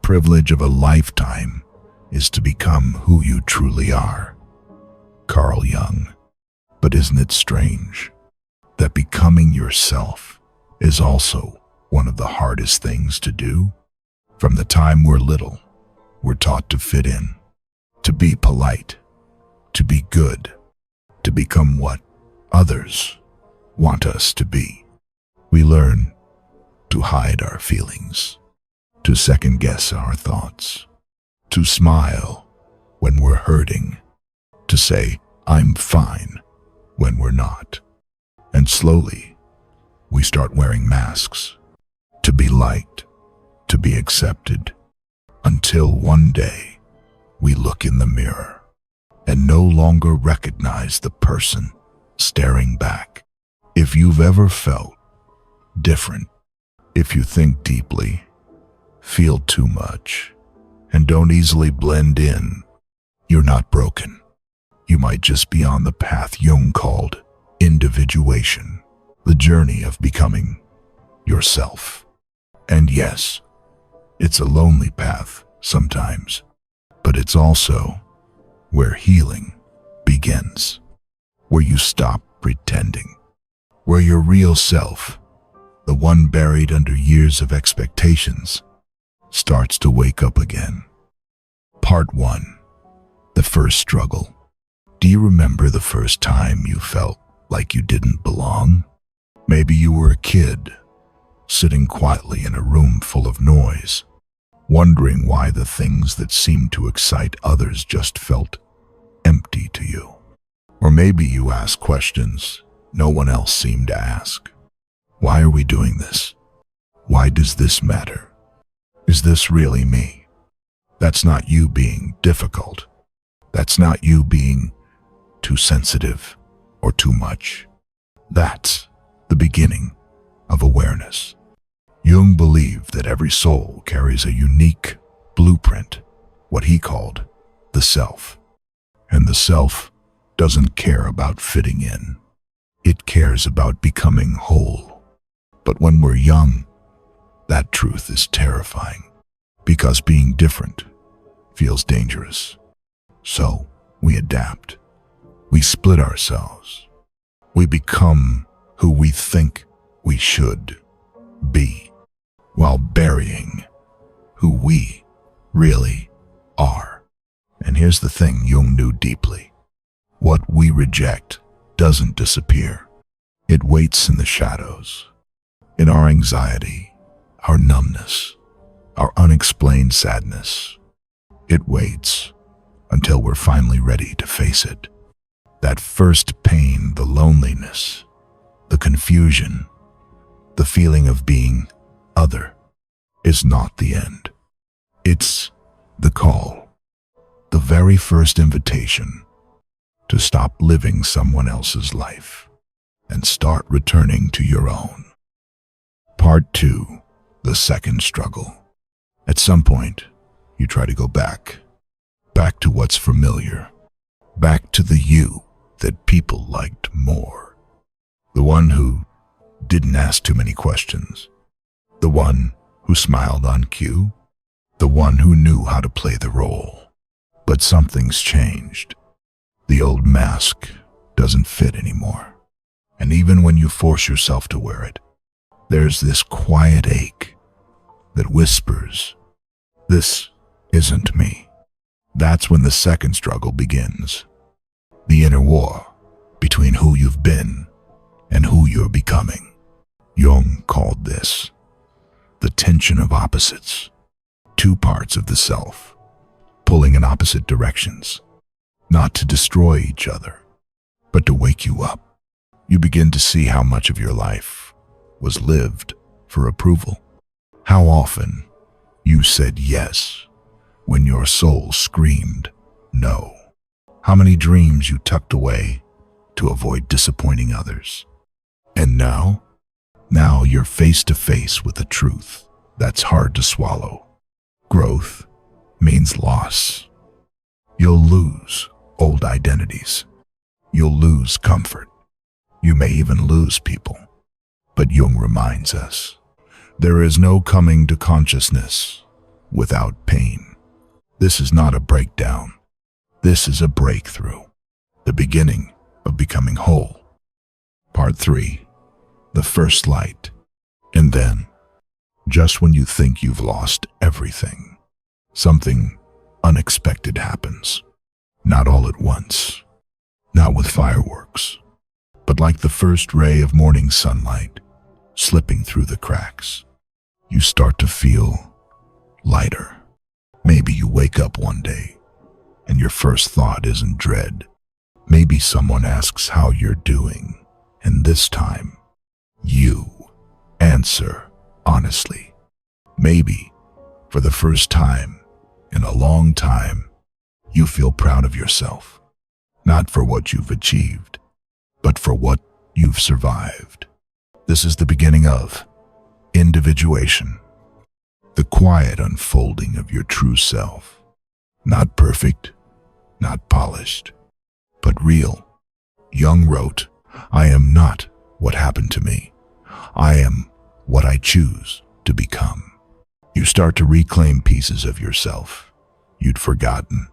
privilege of a lifetime is to become who you truly are. Carl Jung. But isn't it strange that becoming yourself is also one of the hardest things to do? From the time we're little, we're taught to fit in, to be polite, to be good, to become what others want us to be. We learn to hide our feelings, to second-guess our thoughts, to smile when we're hurting, to say, "I'm fine," when we're not. And slowly, we start wearing masks to be liked, to be accepted, until one day we look in the mirror and no longer recognize the person staring back. If you've ever felt different, if you think deeply, feel too much, and don't easily blend in, you're not broken. You might just be on the path Jung called individuation, the journey of becoming yourself. And yes, it's a lonely path sometimes, but it's also where healing begins, where you stop pretending, where your real self, the one buried under years of expectations, starts to wake up again. Part 1. The first struggle. Do you remember the first time you felt like you didn't belong? Maybe you were a kid, sitting quietly in a room full of noise, wondering why the things that seemed to excite others just felt empty to you. Or maybe you asked questions no one else seemed to ask. Why are we doing this? Why does this matter? Is this really me? That's not you being difficult. That's not you being too sensitive or too much. That's the beginning of awareness. Jung believed that every soul carries a unique blueprint, what he called the self. And the self doesn't care about fitting in. It cares about becoming whole. But when we're young, that truth is terrifying, because being different feels dangerous. So we adapt. We split ourselves. We become who we think we should be, while burying who we really are. And here's the thing Jung knew deeply. What we reject doesn't disappear. It waits in the shadows, in our anxiety, our numbness, our unexplained sadness. It waits until we're finally ready to face it. That first pain, the loneliness, the confusion, the feeling of being other, is not the end. It's the call, the very first invitation to stop living someone else's life and start returning to your own. Part 2. The second struggle. At some point, you try to go back to what's familiar, back to the you that people liked more, the one who didn't ask too many questions, the one who smiled on cue, the one who knew how to play the role. But something's changed. The old mask doesn't fit anymore. And even when you force yourself to wear it, there's this quiet ache that whispers, "This isn't me." That's when the second struggle begins. The inner war between who you've been and who you're becoming. Jung called this the tension of opposites. Two parts of the self, pulling in opposite directions, not to destroy each other, but to wake you up. You begin to see how much of your life was lived for approval. How often you said yes when your soul screamed no. How many dreams you tucked away to avoid disappointing others. And now you're face to face with a truth that's hard to swallow. Growth means loss. You'll lose old identities. You'll lose comfort. You may even lose people. But Jung reminds us, there is no coming to consciousness without pain. This is not a breakdown. This is a breakthrough. The beginning of becoming whole. Part 3. The first light. And then, just when you think you've lost everything, something unexpected happens. Not all at once. Not with fireworks. But like the first ray of morning sunlight slipping through the cracks. You start to feel lighter. Maybe you wake up one day and your first thought isn't dread. Maybe someone asks how you're doing, and this time, you answer honestly. Maybe, for the first time in a long time, you feel proud of yourself. Not for what you've achieved, but for what you've survived. This is the beginning of individuation. The quiet unfolding of your true self. Not perfect, not polished, but real. Jung wrote, "I am not what happened to me. I am what I choose to become." You start to reclaim pieces of yourself you'd forgotten.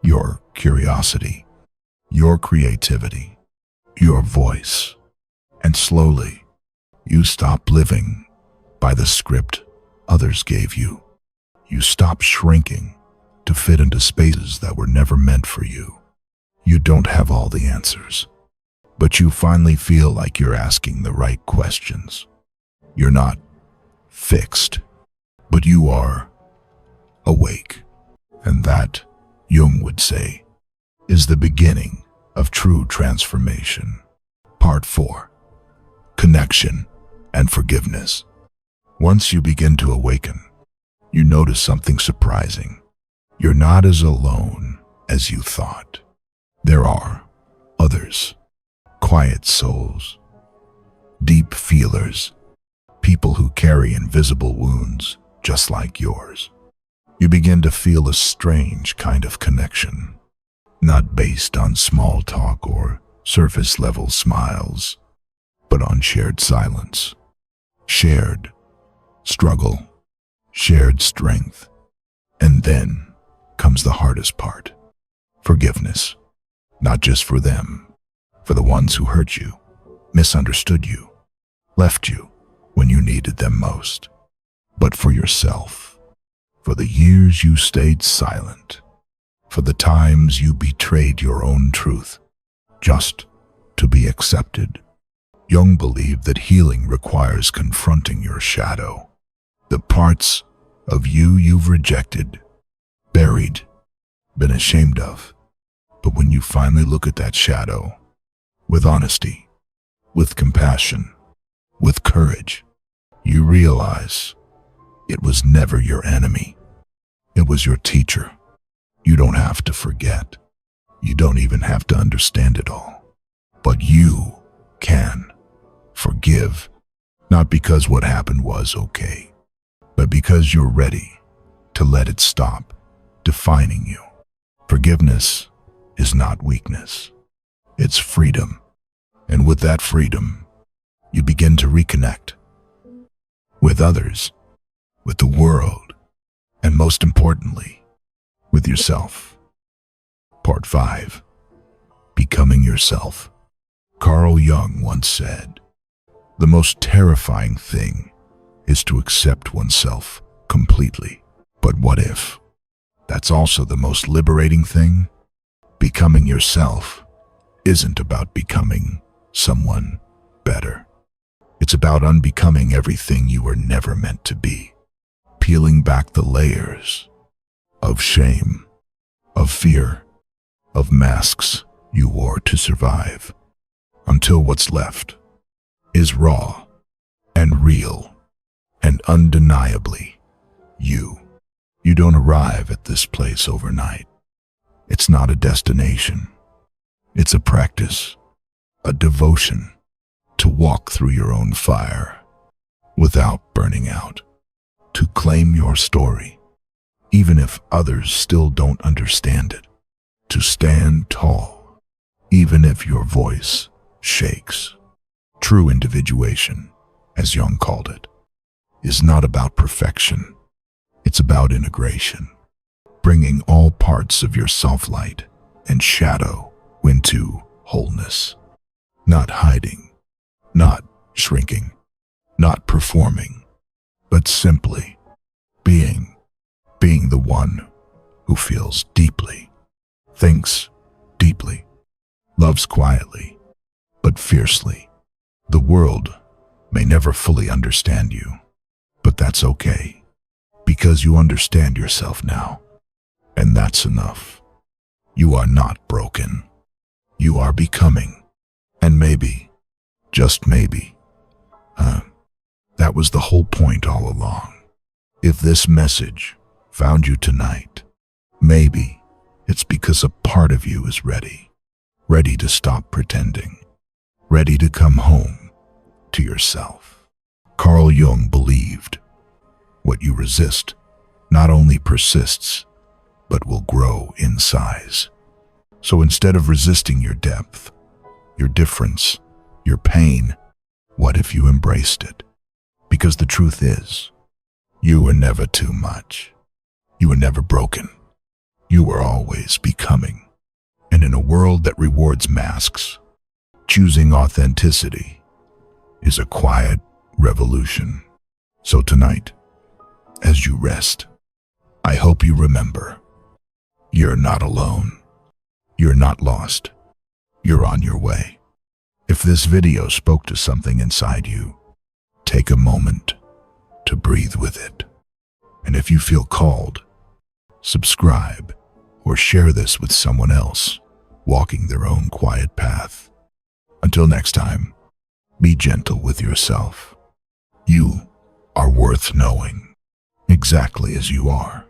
Your curiosity, your creativity, your voice. And slowly, you stop living by the script others gave you. You stop shrinking to fit into spaces that were never meant for you. You don't have all the answers, but you finally feel like you're asking the right questions. You're not fixed, but you are awake. And that, Jung would say, is the beginning of true transformation. Part 4. Connection and forgiveness. Once you begin to awaken, you notice something surprising. You're not as alone as you thought. There are others, quiet souls, deep feelers, people who carry invisible wounds just like yours. You begin to feel a strange kind of connection, not based on small talk or surface-level smiles, but on shared silence, shared struggle, shared strength. And then comes the hardest part. Forgiveness. Not just for them, for the ones who hurt you, misunderstood you, left you when you needed them most, but for yourself, for the years you stayed silent, for the times you betrayed your own truth, just to be accepted. Jung believed that healing requires confronting your shadow, the parts of you you've rejected, buried, been ashamed of. But when you finally look at that shadow, with honesty, with compassion, with courage, you realize it was never your enemy. It was your teacher. You don't have to forget. You don't even have to understand it all. But you can forgive, not because what happened was okay, but because you're ready to let it stop defining you. Forgiveness is not weakness. It's freedom. And with that freedom, you begin to reconnect with others, with the world, and most importantly, with yourself. Part 5. Becoming yourself. Carl Jung once said, "The most terrifying thing is to accept oneself completely. But what if that's also the most liberating thing?" Becoming yourself isn't about becoming someone better. It's about unbecoming everything you were never meant to be. Peeling back the layers of shame, of fear, of masks you wore to survive, until what's left is raw and real and undeniably you. You don't arrive at this place overnight. It's not a destination. It's a practice, a devotion to walk through your own fire without burning out, to claim your story, even if others still don't understand it, to stand tall, even if your voice shakes. True individuation, as Jung called it, is not about perfection. It's about integration, bringing all parts of your self-light and shadow into wholeness. Not hiding, not shrinking, not performing, but simply being the one who feels deeply, thinks deeply, loves quietly, but fiercely. The world may never fully understand you, but that's okay, because you understand yourself now, and that's enough. You are not broken. You are becoming, and maybe, just maybe, that was the whole point all along. If this message found you tonight, maybe it's because a part of you is ready to stop pretending, ready to come home to yourself. Carl Jung believed, what you resist not only persists, but will grow in size. So instead of resisting your depth, your difference, your pain, what if you embraced it? Because the truth is, you were never too much. You were never broken. You were always becoming. And in a world that rewards masks, choosing authenticity is a quiet revolution. So tonight, as you rest, I hope you remember, you're not alone. You're not lost. You're on your way. If this video spoke to something inside you, take a moment to breathe with it. And if you feel called, subscribe or share this with someone else walking their own quiet path. Until next time, be gentle with yourself. You are worth knowing exactly as you are.